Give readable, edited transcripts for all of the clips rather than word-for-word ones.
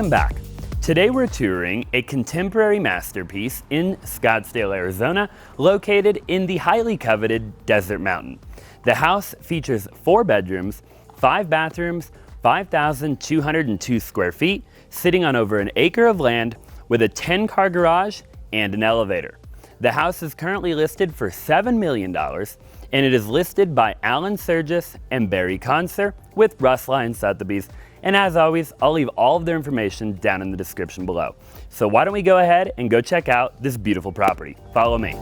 Welcome back. Today we're touring a contemporary masterpiece in Scottsdale, Arizona, located in the highly coveted Desert Mountain. The house features 4 bedrooms, 5 bathrooms, 5,202 square feet, sitting on over an acre of land with a 10-car garage and an elevator. The house is currently listed for $7 million, and it is listed by Alan Surgis and Barry Conser with Russ, Lyon, Sothebys. And as always, I'll leave all of their information down in the description below. So why don't we go ahead and go check out this beautiful property. Follow me.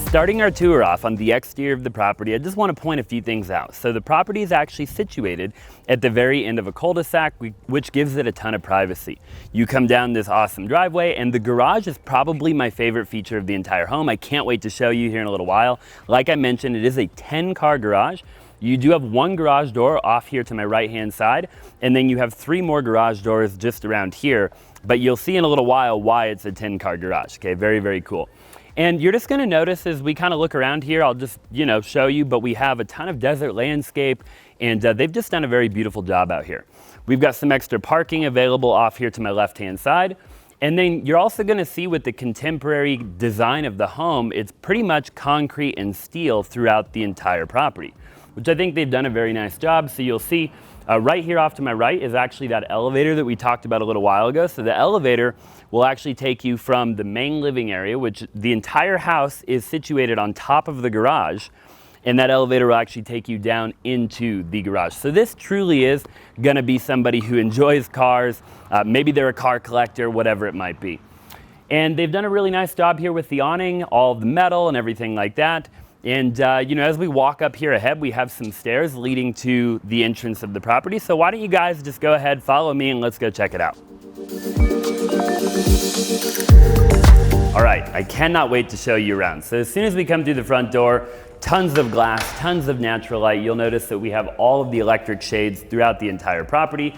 Starting our tour off on the exterior of the property, I just want to point a few things out. So the property is actually situated at the very end of a cul-de-sac, which gives it a ton of privacy. You come down this awesome driveway, and the garage is probably my favorite feature of the entire home. I can't wait to show you here in a little while. Like I mentioned, it is a 10-car garage. You do have 1 garage door off here to my right-hand side, and then you have 3 more garage doors just around here, but you'll see in a little while why it's a 10-car garage, okay? Very, very cool. And you're just gonna notice as we kind of look around here, I'll just, show you, but we have a ton of desert landscape, and they've just done a very beautiful job out here. We've got some extra parking available off here to my left-hand side. And then you're also gonna see with the contemporary design of the home, it's pretty much concrete and steel throughout the entire property, which I think they've done a very nice job. So you'll see right here off to my right is actually that elevator that we talked about a little while ago. So the elevator will actually take you from the main living area, which the entire house is situated on top of the garage, and that elevator will actually take you down into the garage. So this truly is gonna be somebody who enjoys cars, maybe they're a car collector, whatever it might be. And they've done a really nice job here with the awning, all of the metal and everything like that. And as we walk up here ahead, we have some stairs leading to the entrance of the property. So why don't you guys just go ahead, follow me, and let's go check it out. All right, I cannot wait to show you around. So as soon as we come through the front door, tons of glass, tons of natural light. You'll notice that we have all of the electric shades throughout the entire property.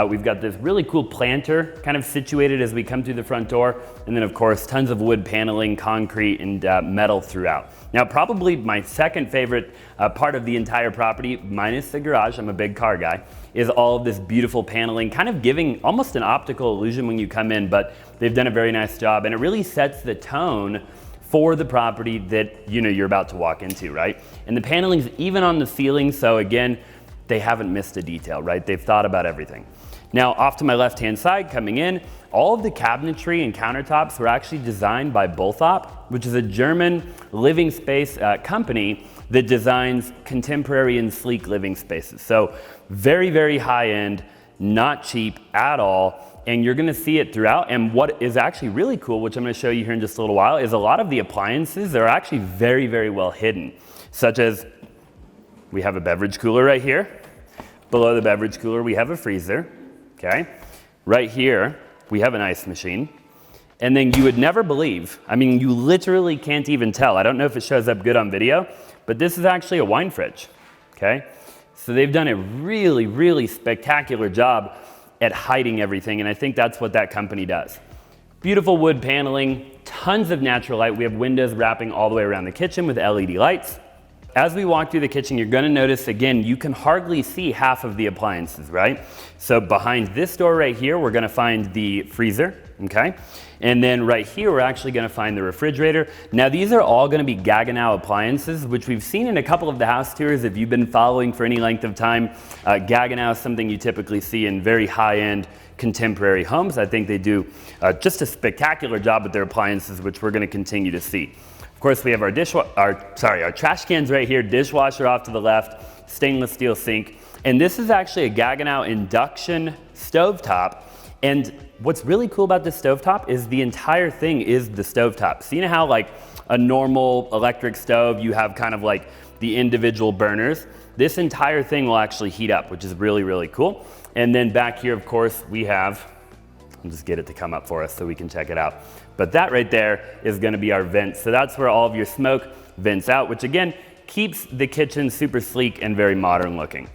We've got this really cool planter kind of situated as we come through the front door. And then of course, tons of wood paneling, concrete, and metal throughout. Now, probably my second favorite part of the entire property, minus the garage, I'm a big car guy, is all of this beautiful paneling, kind of giving almost an optical illusion when you come in, but they've done a very nice job, and it really sets the tone for the property that you're about to walk into, right? And the paneling's even on the ceiling, so again, they haven't missed a detail, right? They've thought about everything. Now, off to my left-hand side, coming in, all of the cabinetry and countertops were actually designed by Bulthaup, which is a German living space company that designs contemporary and sleek living spaces. So very, very high-end, not cheap at all, and you're gonna see it throughout. And what is actually really cool, which I'm gonna show you here in just a little while, is a lot of the appliances are actually very, very well hidden, such as we have a beverage cooler right here. Below the beverage cooler, we have a freezer. Okay, right here, we have an ice machine. And then you would never believe, I mean, you literally can't even tell. I don't know if it shows up good on video, but this is actually a wine fridge, okay? So they've done a really, really spectacular job at hiding everything, and I think that's what that company does. Beautiful wood paneling, tons of natural light. We have windows wrapping all the way around the kitchen with LED lights. As we walk through the kitchen, you're gonna notice, again, you can hardly see half of the appliances, right? So behind this door right here, we're gonna find the freezer, okay? And then right here, we're actually gonna find the refrigerator. Now, these are all gonna be Gaggenau appliances, which we've seen in a couple of the house tours. If you've been following for any length of time, Gaggenau is something you typically see in very high-end contemporary homes. I think they do just a spectacular job with their appliances, which we're gonna continue to see. Of course, we have our trash cans right here, dishwasher off to the left, stainless steel sink. And this is actually a Gaggenau induction stovetop. And what's really cool about this stovetop is the entire thing is the stovetop. So you know how like a normal electric stove, you have kind of like the individual burners? This entire thing will actually heat up, which is really, really cool. And then back here, of course, we have, I'll just get it to come up for us so we can check it out. But that right there is gonna be our vents. So that's where all of your smoke vents out, which again, keeps the kitchen super sleek and very modern looking.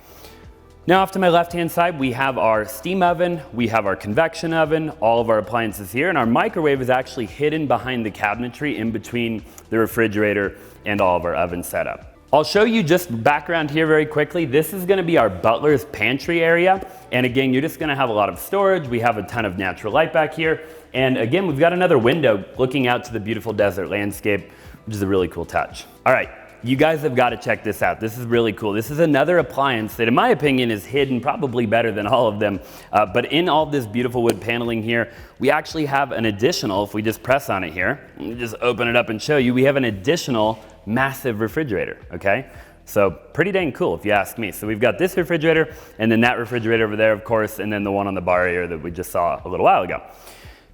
Now off to my left-hand side, we have our steam oven, we have our convection oven, all of our appliances here, and our microwave is actually hidden behind the cabinetry in between the refrigerator and all of our oven setup. I'll show you just background here very quickly. This is gonna be our Butlers pantry area. And again, you're just gonna have a lot of storage. We have a ton of natural light back here. And again, we've got another window looking out to the beautiful desert landscape, which is a really cool touch. All right, you guys have got to check this out. This is really cool. This is another appliance that in my opinion is hidden probably better than all of them. But in all this beautiful wood paneling here, we actually have an additional, if we just press on it here, just open it up and show you, we have an additional massive refrigerator, okay? So pretty dang cool if you ask me. So we've got this refrigerator and then that refrigerator over there, of course, and then the one on the bar area that we just saw a little while ago.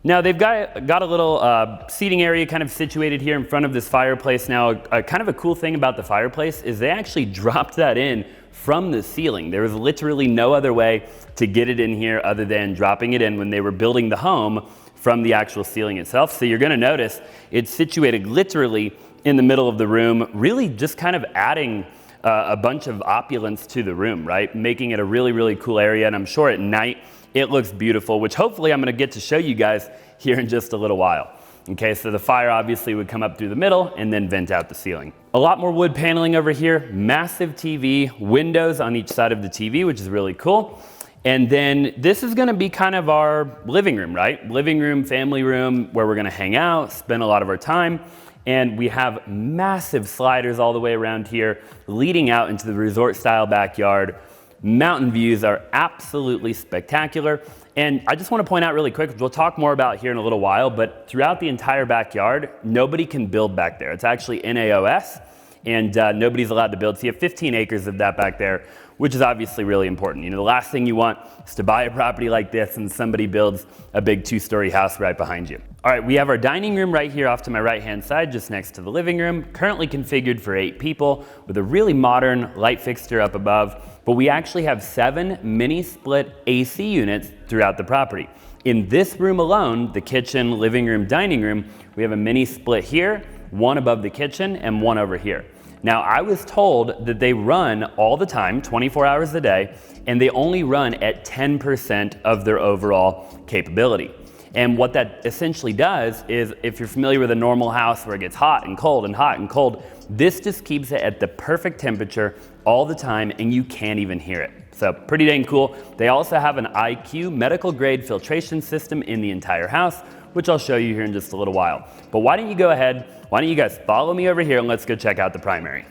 Now they've got a little seating area kind of situated here in front of this fireplace. Now, kind of a cool thing about the fireplace is they actually dropped that in from the ceiling. There was literally no other way to get it in here other than dropping it in when they were building the home from the actual ceiling itself. So you're gonna notice it's situated literally in the middle of the room, really just kind of adding a bunch of opulence to the room, right? Making it a really, really cool area. And I'm sure at night, it looks beautiful, which hopefully I'm gonna get to show you guys here in just a little while. Okay, so the fire obviously would come up through the middle and then vent out the ceiling. A lot more wood paneling over here, massive TV, windows on each side of the TV, which is really cool. And then this is gonna be kind of our living room, right? Living room, family room, where we're gonna hang out, spend a lot of our time. And we have massive sliders all the way around here, leading out into the resort style backyard. Mountain views are absolutely spectacular. And I just want to point out really quick, we'll talk more about here in a little while, but throughout the entire backyard, nobody can build back there. It's actually NAOS, and nobody's allowed to build. So you have 15 acres of that back there, which is obviously really important. You know, the last thing you want is to buy a property like this and somebody builds a big 2-story house right behind you. All right, we have our dining room right here off to my right-hand side, just next to the living room, currently configured for 8 people with a really modern light fixture up above. But we actually have 7 mini split AC units throughout the property. In this room alone, the kitchen, living room, dining room, we have a mini split here, one above the kitchen and one over here. Now, I was told that they run all the time, 24 hours a day, and they only run at 10% of their overall capability. And what that essentially does is, if you're familiar with a normal house where it gets hot and cold and hot and cold, this just keeps it at the perfect temperature all the time and you can't even hear it. So pretty dang cool. They also have an IQ medical grade filtration system in the entire house, which I'll show you here in just a little while. But why don't you go ahead, why don't you guys follow me over here and let's go check out the primary.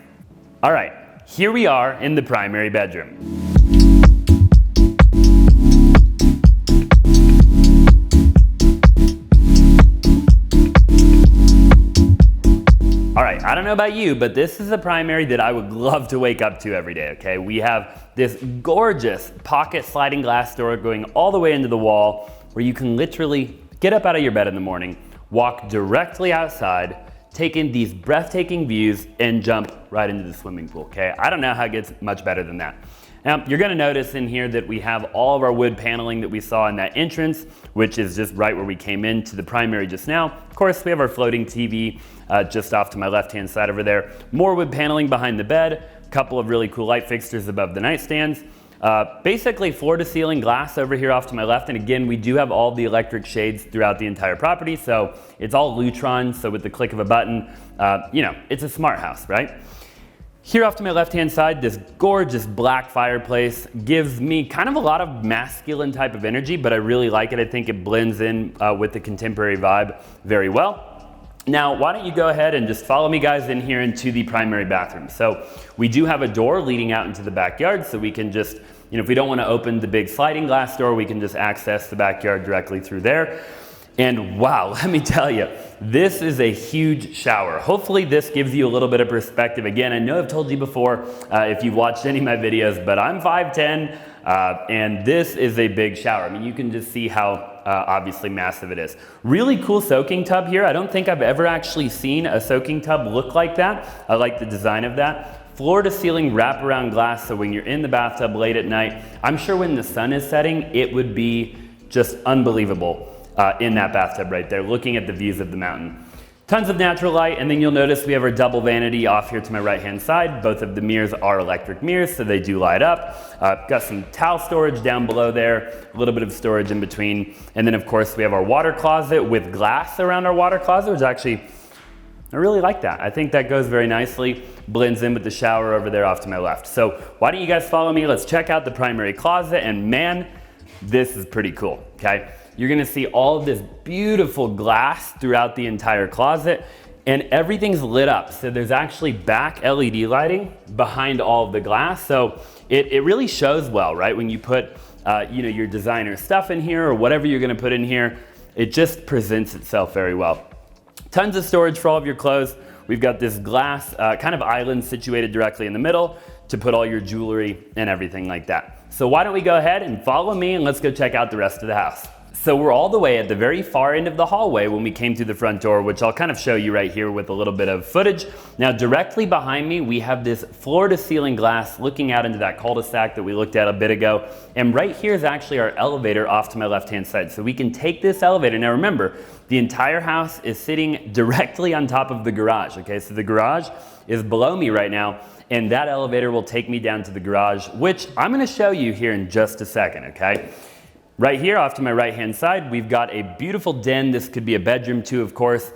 All right, here we are in the primary bedroom. All right, I don't know about you, but this is a primary that I would love to wake up to every day, okay? We have this gorgeous pocket sliding glass door going all the way into the wall where you can literally get up out of your bed in the morning, walk directly outside, take in these breathtaking views, and jump right into the swimming pool, okay? I don't know how it gets much better than that. Now, you're gonna notice in here that we have all of our wood paneling that we saw in that entrance, which is just right where we came into the primary just now. Of course, we have our floating TV just off to my left-hand side over there. More wood paneling behind the bed, a couple of really cool light fixtures above the nightstands. Basically floor-to-ceiling glass over here off to my left, and again, we do have all the electric shades throughout the entire property, so it's all Lutron, so with the click of a button, you know, it's a smart house, right? Here off to my left-hand side, this gorgeous black fireplace gives me kind of a lot of masculine type of energy, but I really like it. I think it blends in with the contemporary vibe very well. Now, why don't you go ahead and just follow me guys in here into the primary bathroom. So we do have a door leading out into the backyard, so we can just, you know, if we don't want to open the big sliding glass door, we can just access the backyard directly through there. And wow, let me tell you, this is a huge shower. Hopefully this gives you a little bit of perspective. Again, I know I've told you before if you've watched any of my videos, but I'm 5'10", and this is a big shower. I mean, you can just see how obviously massive it is. Really cool soaking tub here. I don't think I've ever actually seen a soaking tub look like that. I like the design of that. Floor to ceiling wraparound glass, so when you're in the bathtub late at night, I'm sure when the sun is setting, it would be just unbelievable in that bathtub right there, looking at the views of the mountain. Tons of natural light, and then you'll notice we have our double vanity off here to my right-hand side. Both of the mirrors are electric mirrors, so they do light up. Got some towel storage down below there, a little bit of storage in between. And then of course we have our water closet with glass around our water closet, which is actually I really like that. I think that goes very nicely, blends in with the shower over there off to my left. So why don't you guys follow me? Let's check out the primary closet, and man, this is pretty cool, okay? You're gonna see all of this beautiful glass throughout the entire closet, and everything's lit up. So there's actually back LED lighting behind all of the glass. So it really shows well, right? When you put your designer stuff in here or whatever you're gonna put in here, it just presents itself very well. Tons of storage for all of your clothes. We've got this glass kind of island situated directly in the middle to put all your jewelry and everything like that. So why don't we go ahead and follow me and let's go check out the rest of the house. So we're all the way at the very far end of the hallway when we came through the front door, which I'll kind of show you right here with a little bit of footage. Now directly behind me, we have this floor to ceiling glass looking out into that cul-de-sac that we looked at a bit ago. And right here is actually our elevator off to my left-hand side. So we can take this elevator. Now remember, the entire house is sitting directly on top of the garage, okay? So the garage is below me right now, and that elevator will take me down to the garage, which I'm gonna show you here in just a second, okay? Right here off to my right-hand side, we've got a beautiful den. This could be a bedroom too, of course.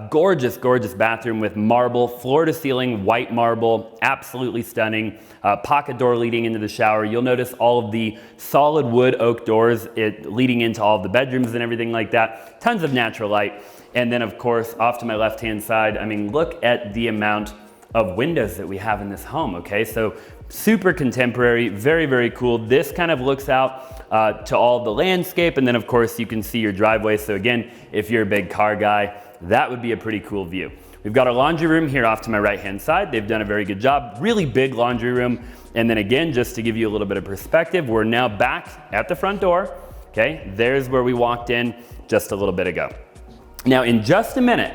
Gorgeous, gorgeous bathroom with marble, floor to ceiling, white marble, absolutely stunning. Pocket door leading into the shower. You'll notice all of the solid wood oak doors leading into all of the bedrooms and everything like that. Tons of natural light. And then of course, off to my left-hand side, I mean, look at the amount of windows that we have in this home, okay? So super contemporary, very, very cool. This kind of looks out to all the landscape, and then of course you can see your driveway. So again, if you're a big car guy, that would be a pretty cool view. We've got a laundry room here off to my right-hand side. They've done a very good job, really big laundry room. And then again, just to give you a little bit of perspective, we're now back at the front door, okay? There's where we walked in just a little bit ago. Now in just a minute,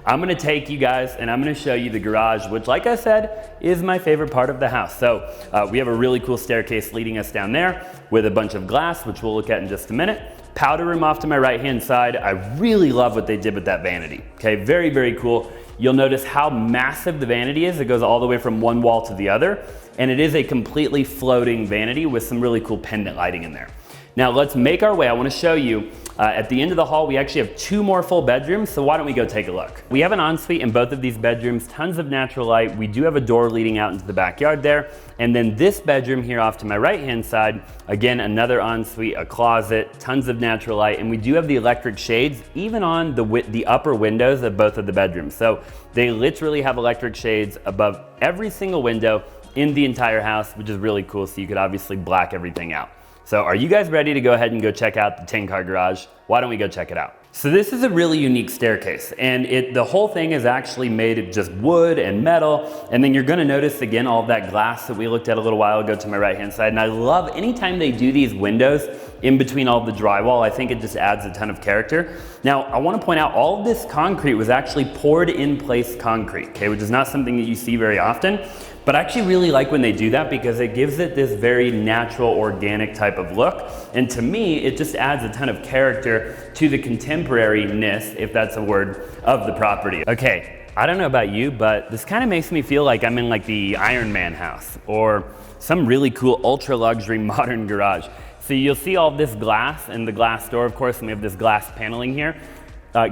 I'm gonna take you guys and I'm gonna show you the garage, which like I said, is my favorite part of the house. So we have a really cool staircase leading us down there with a bunch of glass, which we'll look at in just a minute. Powder room off to my right-hand side. I really love what they did with that vanity. Okay, very, very cool. You'll notice how massive the vanity is. It goes all the way from one wall to the other. And it is a completely floating vanity with some really cool pendant lighting in there. Now let's make our way. I wanna show you at the end of the hall, we actually have 2 more full bedrooms, so why don't we go take a look. We have an ensuite in both of these bedrooms, tons of natural light. We do have a door leading out into the backyard there. And then this bedroom here off to my right-hand side, again, another ensuite, a closet, tons of natural light, and we do have the electric shades even on the upper windows of both of the bedrooms. So they literally have electric shades above every single window in the entire house, which is really cool, so you could obviously black everything out. So are you guys ready to go ahead and go check out the 10-car garage? Why don't we go check it out? So this is a really unique staircase, and the whole thing is actually made of just wood and metal, and then you're gonna notice again all of that glass that we looked at a little while ago to my right-hand side, and I love anytime they do these windows in between all of the drywall. I think it just adds a ton of character. Now, I wanna point out all of this concrete was actually poured in place concrete, okay, which is not something that you see very often. But I actually really like when they do that because it gives it this very natural, organic type of look. And to me, it just adds a ton of character to the contemporariness, if that's a word, of the property. Okay, I don't know about you, but this kind of makes me feel like I'm in like the Iron Man house or some really cool ultra luxury modern garage. So you'll see all this glass and the glass door, of course, and we have this glass paneling here.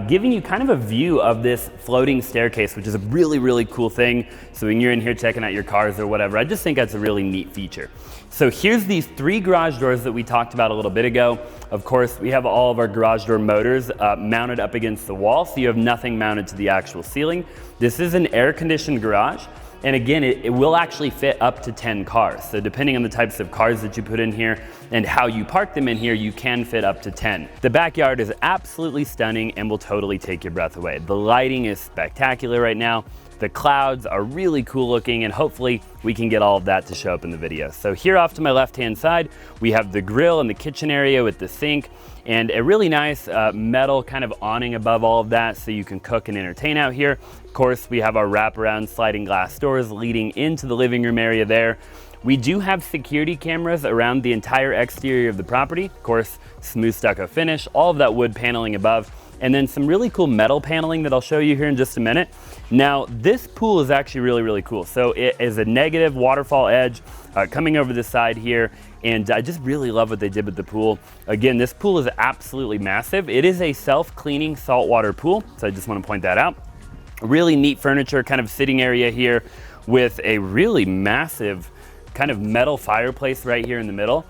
Giving you kind of a view of this floating staircase, which is a really, really cool thing. So when you're in here checking out your cars or whatever, I just think that's a really neat feature. So here's these 3 garage doors that we talked about a little bit ago. Of course, we have all of our garage door motors mounted up against the wall, so you have nothing mounted to the actual ceiling. This is an air-conditioned garage. And again, it will actually fit up to 10 cars. So depending on the types of cars that you put in here and how you park them in here, you can fit up to 10. The backyard is absolutely stunning and will totally take your breath away. The lighting is spectacular right now. The clouds are really cool looking, and hopefully we can get all of that to show up in the video. So here off to my left-hand side, we have the grill and the kitchen area with the sink and a really nice metal kind of awning above all of that so you can cook and entertain out here. Of course, we have our wraparound sliding glass doors leading into the living room area there. We do have security cameras around the entire exterior of the property. Of course, smooth stucco finish, all of that wood paneling above, and then some really cool metal paneling that I'll show you here in just a minute. Now, this pool is actually really, really cool. So it is a negative waterfall edge coming over the side here, and I just really love what they did with the pool. Again, this pool is absolutely massive. It is a self-cleaning saltwater pool, so I just want to point that out. Really neat furniture kind of sitting area here with a really massive kind of metal fireplace right here in the middle.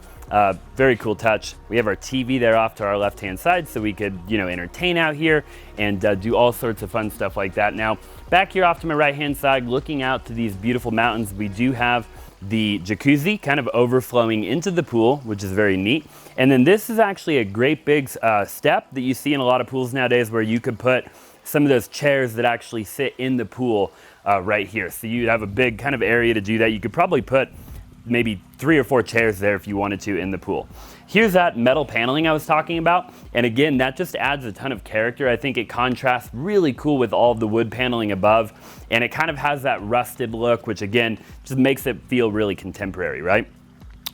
Very cool touch. We have our TV there off to our left-hand side so we could, you know, entertain out here and do all sorts of fun stuff like that. Now, back here off to my right-hand side, looking out to these beautiful mountains, we do have the jacuzzi kind of overflowing into the pool, which is very neat. And then this is actually a great big step that you see in a lot of pools nowadays where you could put some of those chairs that actually sit in the pool right here. So you'd have a big kind of area to do that. You could probably put maybe 3 or 4 chairs there if you wanted to in the pool. Here's that metal paneling I was talking about. And again, that just adds a ton of character. I think it contrasts really cool with all of the wood paneling above. And it kind of has that rusted look, which again, just makes it feel really contemporary, right?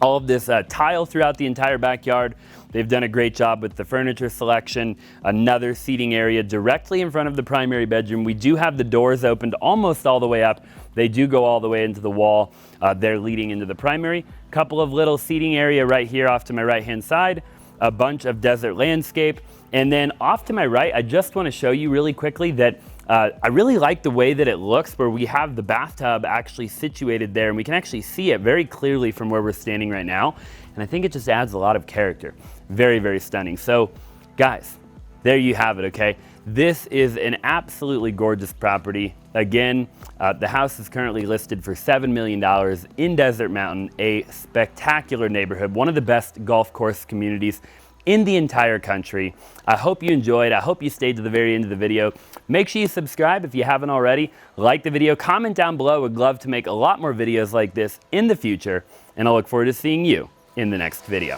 All of this tile throughout the entire backyard. They've done a great job with the furniture selection. Another seating area directly in front of the primary bedroom. We do have the doors opened almost all the way up. They do go all the way into the wall. They're leading into the primary. Couple of little seating area right here off to my right-hand side. A bunch of desert landscape. And then off to my right, I just want to show you really quickly that I really like the way that it looks where we have the bathtub actually situated there and we can actually see it very clearly from where we're standing right now. And I think it just adds a lot of character. Very, very stunning. So guys, there you have it, okay? This is an absolutely gorgeous property. Again, the house is currently listed for $7 million in Desert Mountain, a spectacular neighborhood, one of the best golf course communities in the entire country. I hope you enjoyed. I hope you stayed to the very end of the video. Make sure you subscribe if you haven't already. Like the video, comment down below. Would love to make a lot more videos like this in the future, and I'll look forward to seeing you in the next video.